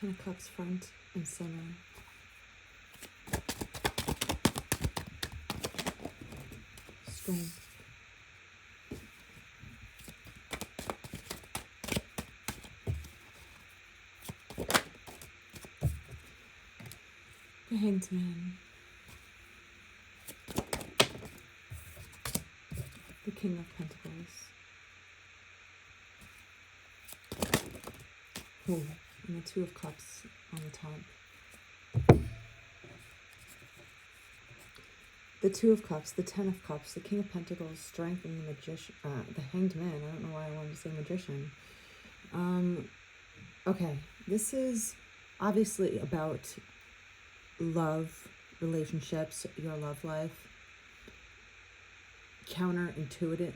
Ten of Cups front and center. Strength. The Hanged Man. The King of Pentacles. Ooh, and the Two of Cups on the top. The Two of Cups, the Ten of Cups, the King of Pentacles, Strength, and the Magician. The Hanged Man. I don't know why I wanted to say Magician. Okay, this is obviously about love, relationships, your love life. Counterintuitive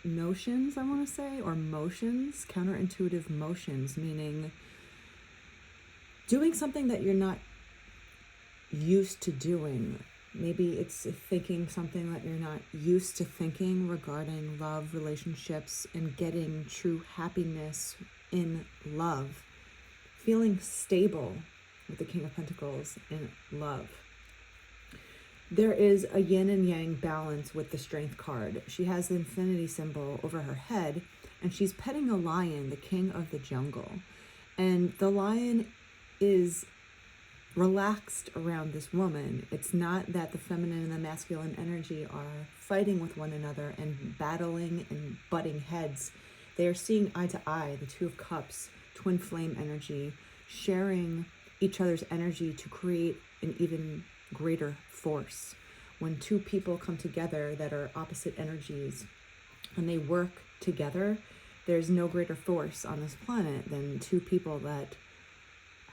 notions, I want to say, or motions. Counterintuitive motions, meaning doing something that you're not used to doing. Maybe it's thinking something that you're not used to thinking regarding love, relationships, and getting true happiness in love. Feeling stable with the King of Pentacles in love. There is a yin and yang balance with the Strength card. She has the infinity symbol over her head, and she's petting a lion, the king of the jungle. And the lion is relaxed around this woman. It's not that the feminine and the masculine energy are fighting with one another and battling and butting heads. They are seeing eye to eye, the Two of Cups, twin flame energy, sharing each other's energy to create an even greater force. When two people come together that are opposite energies and they work together, there's no greater force on this planet than two people that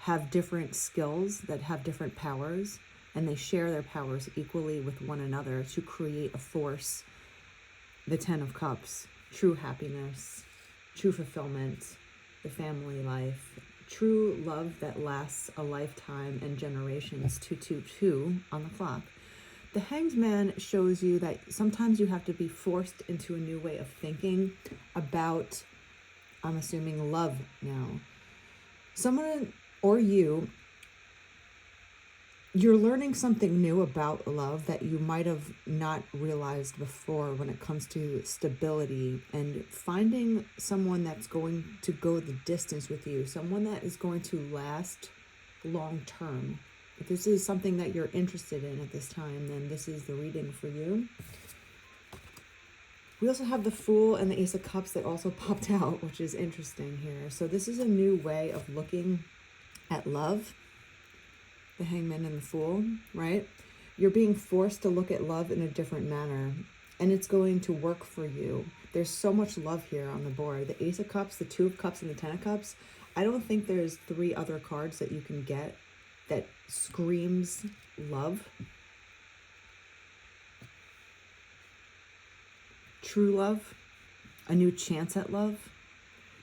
have different skills, that have different powers, and they share their powers equally with one another to create a force. The Ten of Cups, true happiness, true fulfillment, the family life, true love that lasts a lifetime and generations. 222 on the clock. The Hanged Man shows you that sometimes you have to be forced into a new way of thinking about, I'm assuming, love now. Someone or you're learning something new about love that you might have not realized before when it comes to stability, and finding someone that's going to go the distance with you, someone that is going to last long term. If this is something that you're interested in at this time, then this is the reading for you. We also have the Fool and the Ace of Cups that also popped out, which is interesting here. So this is a new way of looking at love. The Hangman and the Fool, right? You're being forced to look at love in a different manner, and it's going to work for you. There's so much love here on the board. The Ace of Cups, the Two of Cups, and the Ten of Cups. I don't think there's three other cards that you can get that screams love. True love, a new chance at love.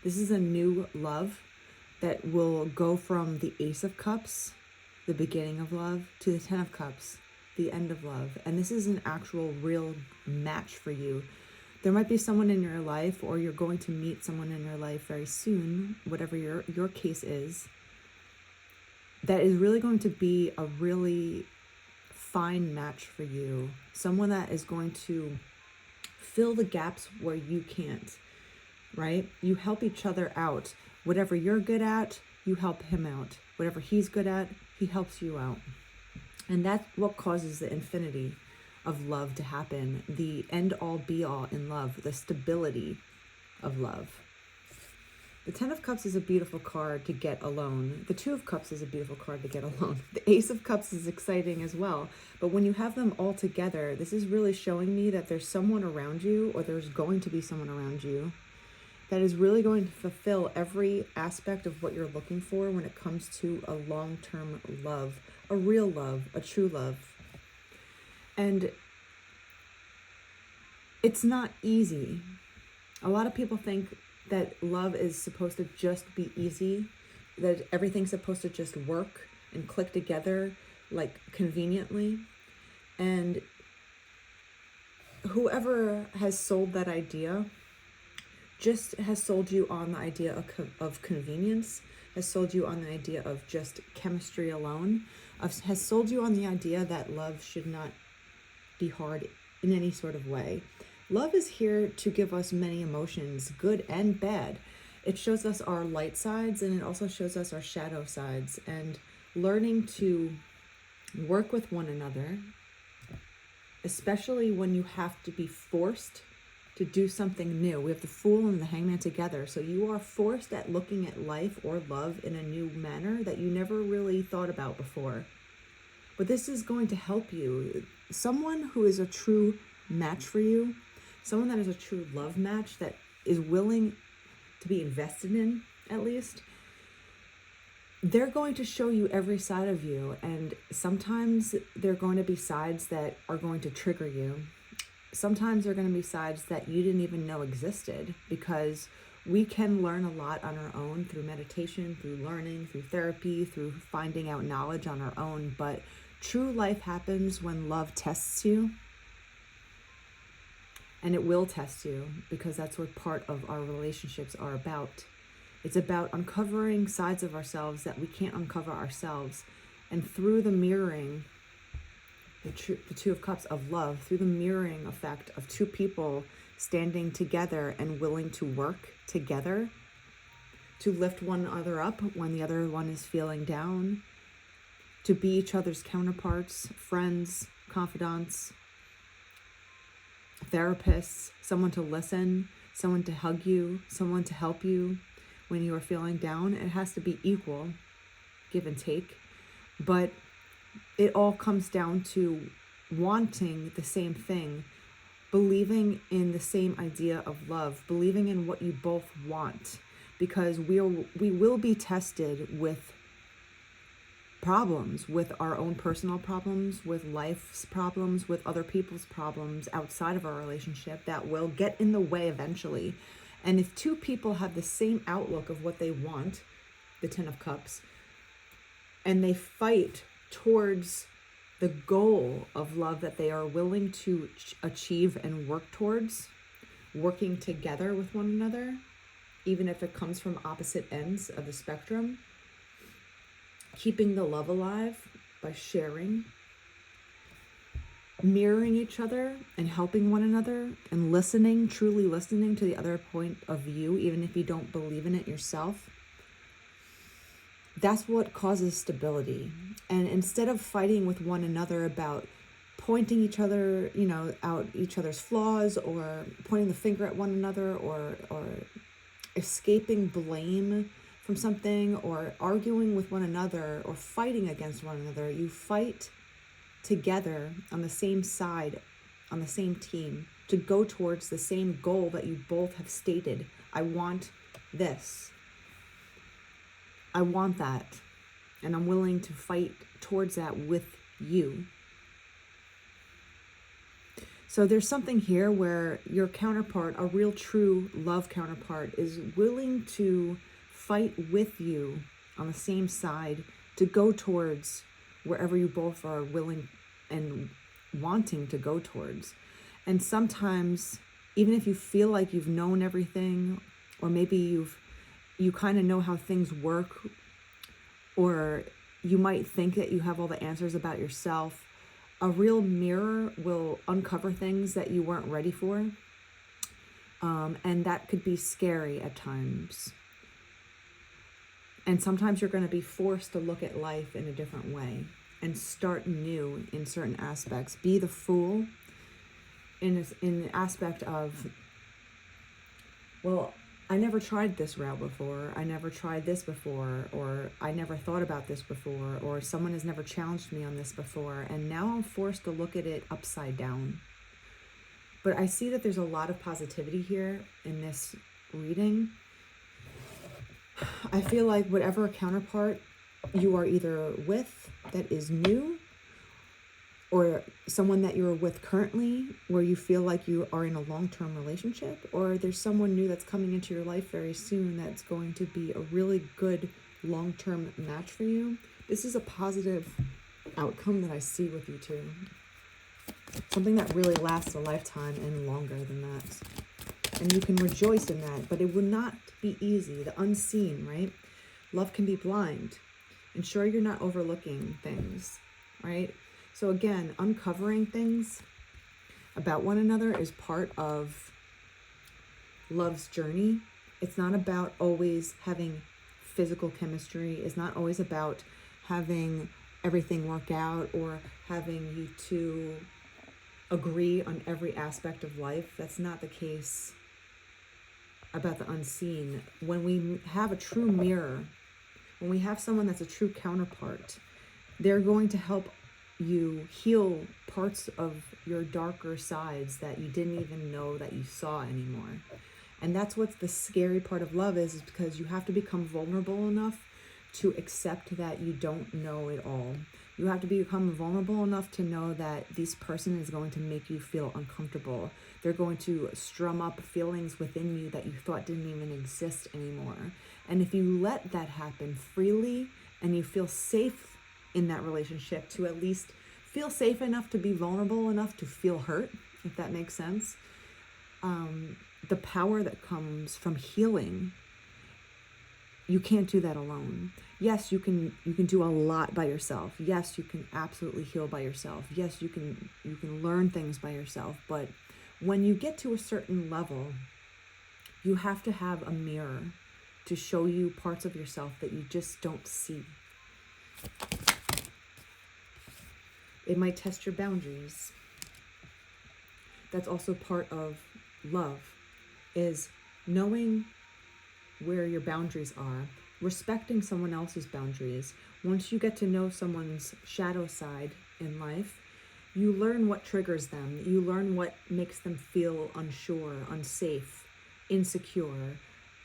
This is a new love that will go from the Ace of Cups, the beginning of love, to the Ten of Cups, the end of love. And this is an actual real match for you. There might be someone in your life, or you're going to meet someone in your life very soon, whatever your case is, that is really going to be a really fine match for you. Someone that is going to fill the gaps where you can't, right? You help each other out. Whatever you're good at, you help him out. Whatever he's good at, he helps you out. And that's what causes the infinity of love to happen. The end all be all in love, the stability of love. The Ten of Cups is a beautiful card to get alone. The Two of Cups is a beautiful card to get alone. The Ace of Cups is exciting as well. But when you have them all together, this is really showing me that there's someone around you, or there's going to be someone around you, that is really going to fulfill every aspect of what you're looking for when it comes to a long-term love, a real love, a true love. And it's not easy. A lot of people think that love is supposed to just be easy, that everything's supposed to just work and click together like conveniently. And whoever has sold that idea just has sold you on the idea of convenience, has sold you on the idea of just chemistry alone, has sold you on the idea that love should not be hard in any sort of way. Love is here to give us many emotions, good and bad. It shows us our light sides, and it also shows us our shadow sides. And learning to work with one another, especially when you have to be forced to do something new. We have the Fool and the Hangman together. So you are forced at looking at life or love in a new manner that you never really thought about before. But this is going to help you. Someone who is a true match for you, someone that is a true love match, that is willing to be invested in, at least, they're going to show you every side of you. And sometimes there are going to be sides that are going to trigger you. Sometimes there are going to be sides that you didn't even know existed, because we can learn a lot on our own through meditation, through learning, through therapy, through finding out knowledge on our own. But true life happens when love tests you. And it will test you, because that's what part of our relationships are about. It's about uncovering sides of ourselves that we can't uncover ourselves. And through the mirroring, the Two of Cups of love, through the mirroring effect of two people standing together and willing to work together to lift one another up when the other one is feeling down, to be each other's counterparts, friends, confidants, therapists, someone to listen, someone to hug you, someone to help you when you are feeling down. It has to be equal, give and take. But it all comes down to wanting the same thing, believing in the same idea of love, believing in what you both want, because we will be tested with problems, with our own personal problems, with life's problems, with other people's problems outside of our relationship that will get in the way eventually. And if two people have the same outlook of what they want, the Ten of Cups, and they fight towards the goal of love that they are willing to achieve and work towards, working together with one another, even if it comes from opposite ends of the spectrum, keeping the love alive by sharing, mirroring each other and helping one another, and listening, truly listening to the other point of view, even if you don't believe in it yourself. That's what causes stability. And instead of fighting with one another about pointing each other, out each other's flaws, or pointing the finger at one another, or escaping blame from something, or arguing with one another, or fighting against one another, you fight together on the same side, on the same team, to go towards the same goal that you both have stated. I want this. I want that. And I'm willing to fight towards that with you. So there's something here where your counterpart, a real true love counterpart, is willing to fight with you on the same side to go towards wherever you both are willing and wanting to go towards. And sometimes, even if you feel like you've known everything, or maybe you kind of know how things work, or you might think that you have all the answers about yourself, a real mirror will uncover things that you weren't ready for. And that could be scary at times. And sometimes you're going to be forced to look at life in a different way and start new in certain aspects. Be the Fool in the aspect of, well, I never tried this route before, I never tried this before, or I never thought about this before, or someone has never challenged me on this before, and now I'm forced to look at it upside down. But I see that there's a lot of positivity here in this reading. I feel like whatever counterpart you are either with that is new, or someone that you're with currently where you feel like you are in a long-term relationship, or there's someone new that's coming into your life very soon that's going to be a really good long-term match for you. This is a positive outcome that I see with you two. Something that really lasts a lifetime and longer than that. And you can rejoice in that, but it will not be easy. The unseen, right? Love can be blind. Ensure you're not overlooking things, right? So again, uncovering things about one another is part of love's journey. It's not about always having physical chemistry. It's not always about having everything work out or having you two agree on every aspect of life. That's not the case about the unseen. When we have a true mirror, when we have someone that's a true counterpart, they're going to help you heal parts of your darker sides that you didn't even know that you saw anymore. And that's what's the scary part of love is because you have to become vulnerable enough to accept that you don't know it all. You have to become vulnerable enough to know that this person is going to make you feel uncomfortable. They're going to strum up feelings within you that you thought didn't even exist anymore. And if you let that happen freely and you feel safe in that relationship, to at least feel safe enough to be vulnerable enough to feel hurt, if that makes sense, the power that comes from healing, you can't do that alone. Yes, you can do a lot by yourself. Yes, you can absolutely heal by yourself. Yes, you can learn things by yourself. But when you get to a certain level, you have to have a mirror to show you parts of yourself that you just don't see. It might test your boundaries. That's also part of love, is knowing where your boundaries are, respecting someone else's boundaries. Once you get to know someone's shadow side in life, you learn what triggers them. You learn what makes them feel unsure, unsafe, insecure,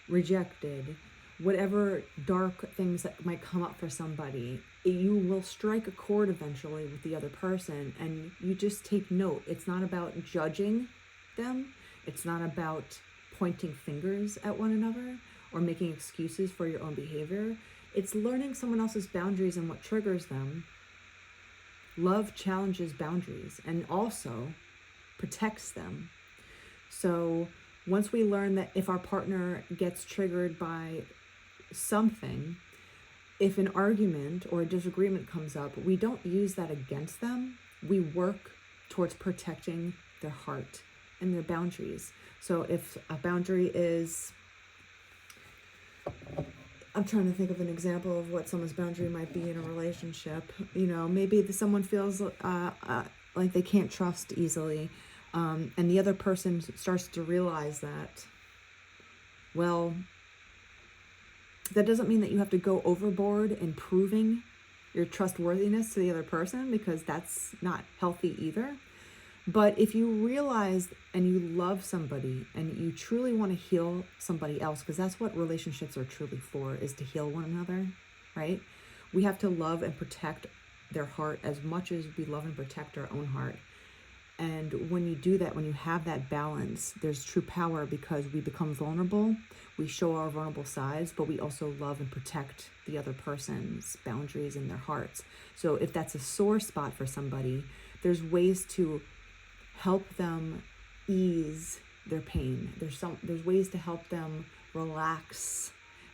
rejected, whatever dark things that might come up for somebody. You will strike a chord eventually with the other person, and you just take note. It's not about judging them. It's not about pointing fingers at one another or making excuses for your own behavior. It's learning someone else's boundaries and what triggers them. Love challenges boundaries and also protects them. So once we learn that if our partner gets triggered by something, if an argument or a disagreement comes up, we don't use that against them. We work towards protecting their heart and their boundaries. So if a boundary is, I'm trying to think of an example of what someone's boundary might be in a relationship. You know, maybe someone feels like they can't trust easily, and the other person starts to realize that, well, that doesn't mean that you have to go overboard in proving your trustworthiness to the other person, because that's not healthy either. But if you realize and you love somebody and you truly want to heal somebody else, because that's what relationships are truly for, is to heal one another, right? We have to love and protect their heart as much as we love and protect our own heart. And when you do that, when you have that balance, there's true power, because we become vulnerable, we show our vulnerable sides, but we also love and protect the other person's boundaries and their hearts. So if that's a sore spot for somebody, there's ways to help them ease their pain. There's ways to help them relax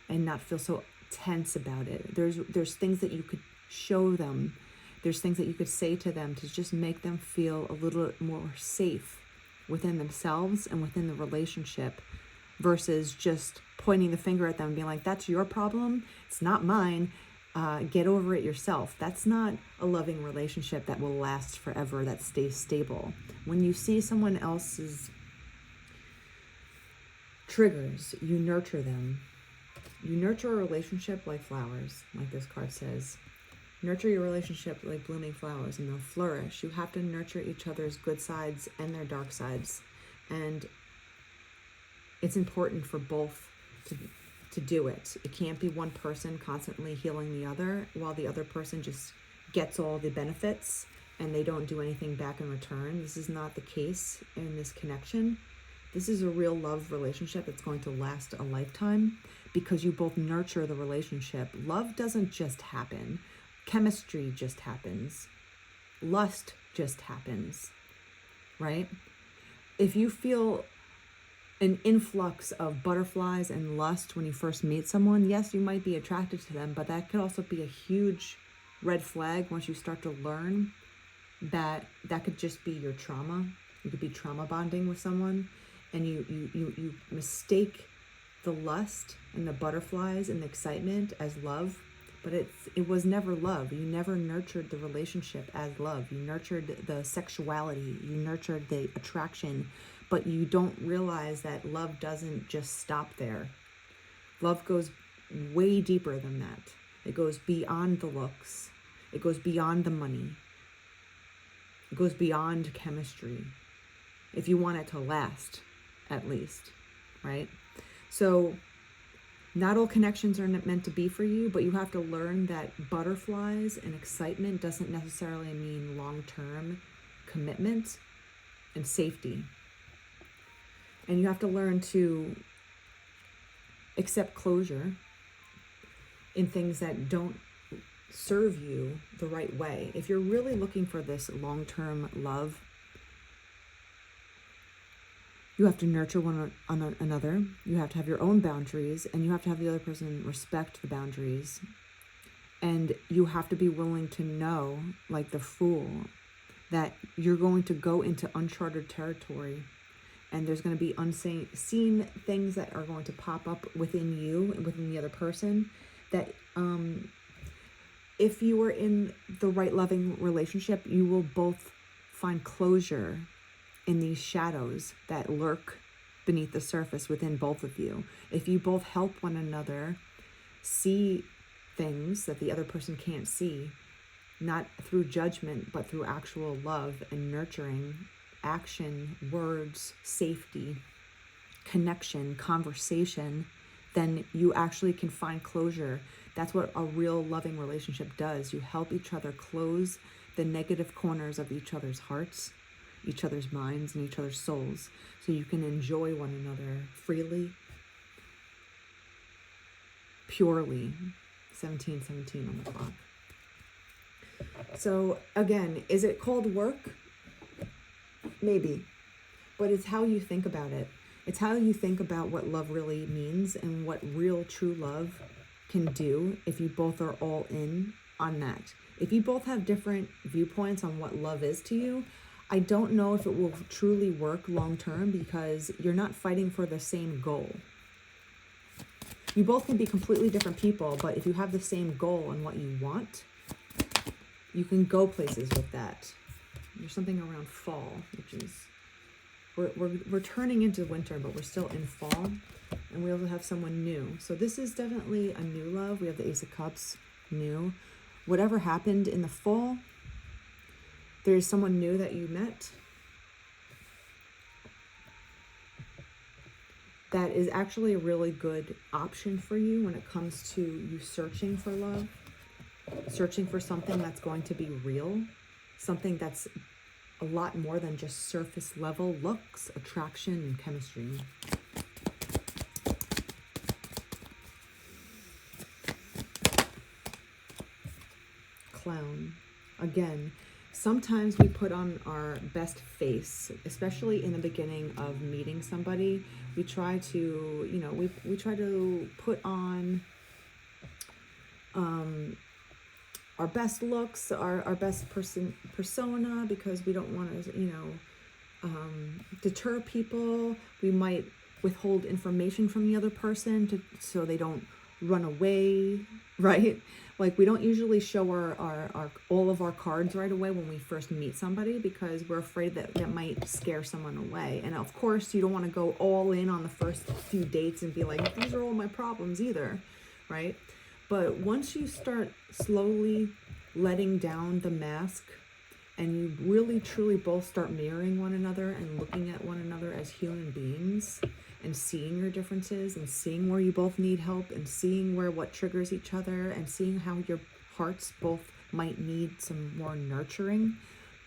and not feel so tense about it. There's things that you could show them. There's things that you could say to them to just make them feel a little more safe within themselves and within the relationship, versus just pointing the finger at them and being like, that's your problem, it's not mine. Get over it yourself. That's not a loving relationship that will last forever, that stays stable. When you see someone else's triggers, you nurture them. You nurture a relationship like flowers, like this card says. Nurture your relationship like blooming flowers and they'll flourish. You have to nurture each other's good sides and their dark sides. And it's important for both to do it. It can't be one person constantly healing the other while the other person just gets all the benefits and they don't do anything back in return. This is not the case in this connection. This is a real love relationship that's going to last a lifetime, because you both nurture the relationship. Love doesn't just happen. Chemistry just happens. Lust just happens, right? If you feel an influx of butterflies and lust when you first meet someone, yes, you might be attracted to them, but that could also be a huge red flag once you start to learn that that could just be your trauma. You could be trauma bonding with someone, and you mistake the lust and the butterflies and the excitement as love, but it was never love. You never nurtured the relationship as love. You nurtured the sexuality, you nurtured the attraction, but you don't realize that love doesn't just stop there. Love goes way deeper than that. It goes beyond the looks. It goes beyond the money. It goes beyond chemistry. If you want it to last, at least, right? So not all connections are meant to be for you, but you have to learn that butterflies and excitement doesn't necessarily mean long-term commitment and safety. And you have to learn to accept closure in things that don't serve you the right way. If you're really looking for this long-term love, you have to nurture one another. You have to have your own boundaries, and you have to have the other person respect the boundaries. And you have to be willing to know, like the fool, that you're going to go into uncharted territory, and there's going to be unseen things that are going to pop up within you and within the other person that if you were in the right loving relationship, you will both find closure in these shadows that lurk beneath the surface within both of you. If you both help one another see things that the other person can't see, not through judgment, but through actual love and nurturing, action, words, safety, connection, conversation, then you actually can find closure. That's what a real loving relationship does. You help each other close the negative corners of each other's hearts, each other's minds, and each other's souls, so you can enjoy one another freely, purely. 17:17 on the clock. So again, is it called work? Maybe, but it's how you think about it. It's how you think about what love really means and what real true love can do if you both are all in on that. If you both have different viewpoints on what love is to you, I don't know if it will truly work long term, because you're not fighting for the same goal. You both can be completely different people, but if you have the same goal and what you want, you can go places with that. There's something around fall, which is we're turning into winter, but we're still in fall, and we also have someone new. So this is definitely a new love. We have the Ace of Cups, new. Whatever happened in the fall, there's someone new that you met that is actually a really good option for you when it comes to you searching for love, searching for something that's going to be real, something that's a lot more than just surface level looks, attraction, and chemistry. Clown. Again, sometimes we put on our best face, especially in the beginning of meeting somebody. We try to, we try to put on our best looks, our best persona, because we don't want to, deter people. We might withhold information from the other person so they don't run away, right? Like, we don't usually show our all of our cards right away when we first meet somebody, because we're afraid that might scare someone away. And of course, you don't want to go all in on the first few dates and be like, these are all my problems either, right? But once you start slowly letting down the mask, and you really truly both start mirroring one another and looking at one another as human beings, and seeing your differences, and seeing where you both need help, and seeing what triggers each other, and seeing how your hearts both might need some more nurturing,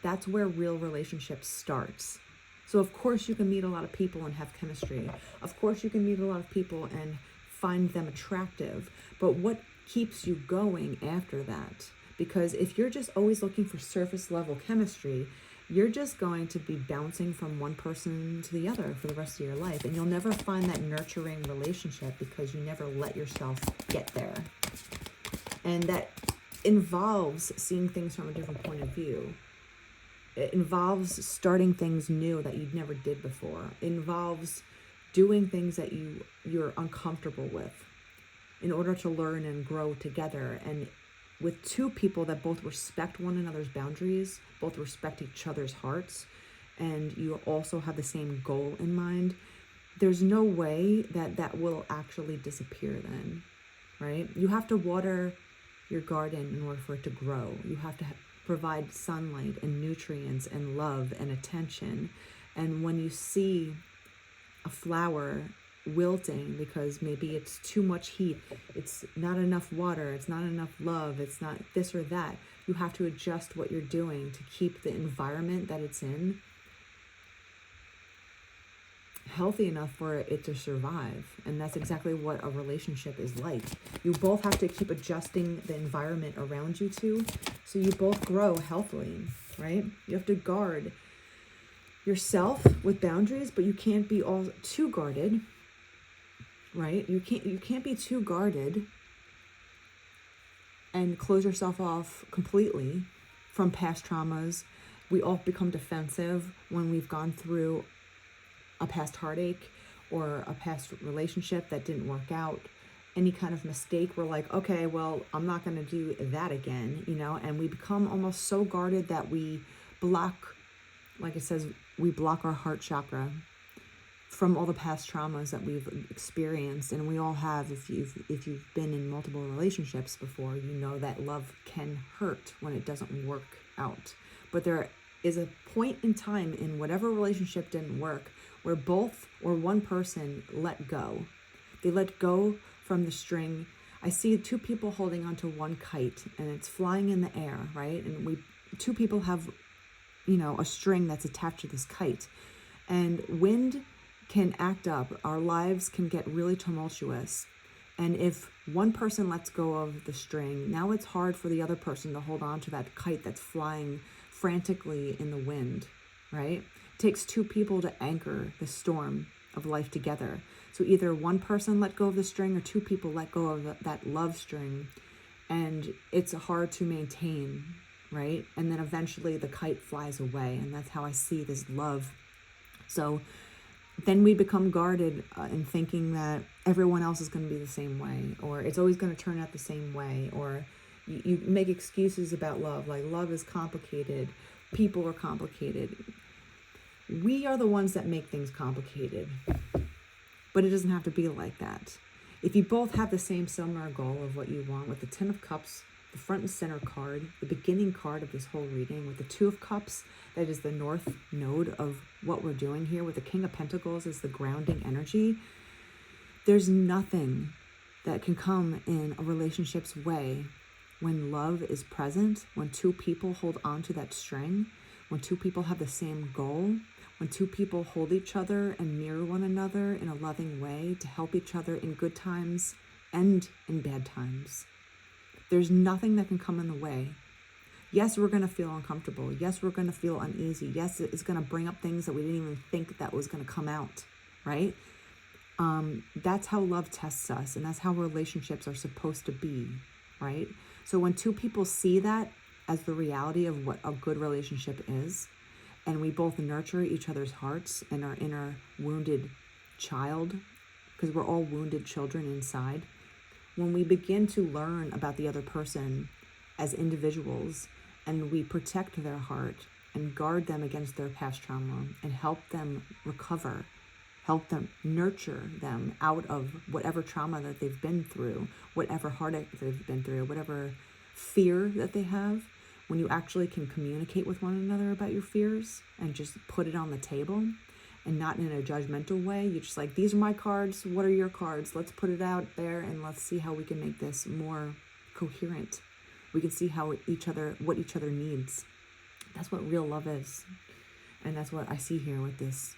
that's where real relationship starts. So of course you can meet a lot of people and have chemistry. Of course you can meet a lot of people and find them attractive. But what keeps you going after that? Because if you're just always looking for surface level chemistry, you're just going to be bouncing from one person to the other for the rest of your life. And you'll never find that nurturing relationship because you never let yourself get there. And that involves seeing things from a different point of view. It involves starting things new that you never did before. It involves doing things that you're uncomfortable with in order to learn and grow together. And with two people that both respect one another's boundaries, both respect each other's hearts, and you also have the same goal in mind, there's no way that that will actually disappear then, right? You have to water your garden in order for it to grow. You have to provide sunlight and nutrients and love and attention. And when you see a flower wilting because maybe it's too much heat, it's not enough water, it's not enough love, it's not this or that, you have to adjust what you're doing to keep the environment that it's in healthy enough for it to survive. And that's exactly what a relationship is like. You both have to keep adjusting the environment around you too, so you both grow healthily, right? You have to guard yourself with boundaries, but you can't be all too guarded, right? You can't be too guarded and close yourself off completely from past traumas. We all become defensive when we've gone through a past heartache or a past relationship that didn't work out, any kind of mistake. We're like, okay, well, I'm not going to do that again, and we become almost so guarded that we block, like it says, we block our heart chakra from all the past traumas that we've experienced. And we all have. If you've been in multiple relationships before, you know that love can hurt when it doesn't work out. But there is a point in time in whatever relationship didn't work where both or one person let go. They let go from the string. I see two people holding onto one kite and it's flying in the air, right? And two people have, a string that's attached to this kite. And wind can act up. Our lives can get really tumultuous. And if one person lets go of the string, now it's hard for the other person to hold on to that kite that's flying frantically in the wind, right? It takes two people to anchor the storm of life together. So either one person let go of the string or two people let go of that love string, and it's hard to maintain, right? And then eventually the kite flies away, and that's how I see this love. So then we become guarded in thinking that everyone else is going to be the same way, or it's always going to turn out the same way, or you make excuses about love, like love is complicated, people are complicated. We are the ones that make things complicated, but it doesn't have to be like that. If you both have the same similar goal of what you want, with the Ten of Cups, the front and center card, the beginning card of this whole reading, with the Two of Cups, that is the north node of what we're doing here, with the King of Pentacles is the grounding energy, there's nothing that can come in a relationship's way when love is present, when two people hold on to that string, when two people have the same goal, when two people hold each other and mirror one another in a loving way to help each other in good times and in bad times. There's nothing that can come in the way. Yes, we're going to feel uncomfortable. Yes, we're going to feel uneasy. Yes, it's going to bring up things that we didn't even think that was going to come out, right? That's how love tests us, and that's how relationships are supposed to be, right? So when two people see that as the reality of what a good relationship is, and we both nurture each other's hearts and our inner wounded child, because we're all wounded children inside, when we begin to learn about the other person as individuals, and we protect their heart and guard them against their past trauma and help them recover, help them nurture them out of whatever trauma that they've been through, whatever heartache they've been through, whatever fear that they have, when you actually can communicate with one another about your fears and just put it on the table and not in a judgmental way. You're just like, these are my cards. What are your cards? Let's put it out there and let's see how we can make this more coherent. We can see what each other needs. That's what real love is. And that's what I see here with this.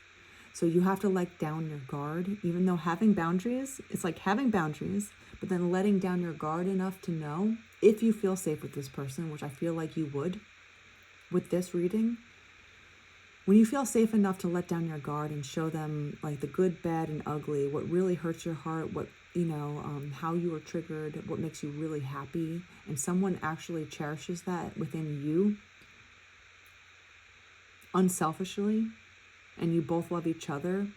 So you have to let down your guard, even though having boundaries, it's like having boundaries, but then letting down your guard enough to know if you feel safe with this person, which I feel like you would with this reading, When you feel safe enough to let down your guard and show them like the good, bad, and ugly, what really hurts your heart, what, how you were triggered, what makes you really happy, and someone actually cherishes that within you unselfishly, and you both love each other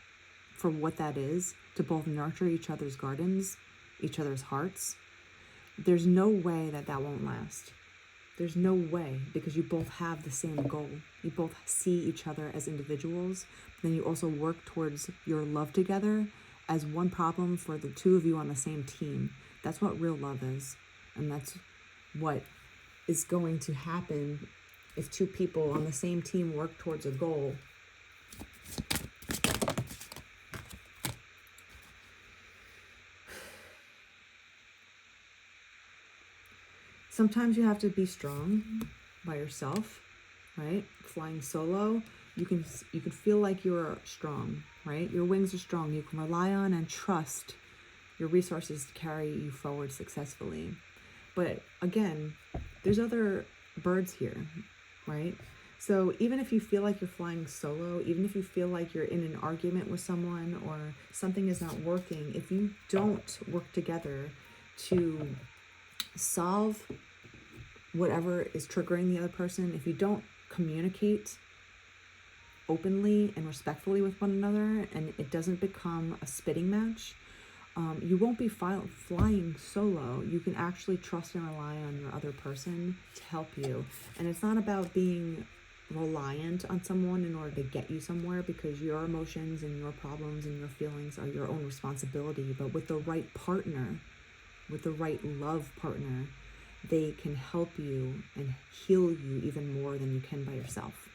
for what that is, to both nurture each other's gardens, each other's hearts, there's no way that that won't last. There's no way, because you both have the same goal. You both see each other as individuals. Then you also work towards your love together as one problem for the two of you on the same team. That's what real love is. And that's what is going to happen if two people on the same team work towards a goal. Sometimes you have to be strong by yourself, right? Flying solo, you can feel like you're strong, right? Your wings are strong. You can rely on and trust your resources to carry you forward successfully. But again, there's other birds here, right? So even if you feel like you're flying solo, even if you feel like you're in an argument with someone or something is not working, if you don't work together to solve whatever is triggering the other person, if you don't communicate openly and respectfully with one another, and it doesn't become a spitting match, you won't be flying solo. You can actually trust and rely on your other person to help you. And it's not about being reliant on someone in order to get you somewhere, because your emotions and your problems and your feelings are your own responsibility. But with the right partner, with the right love partner, they can help you and heal you even more than you can by yourself.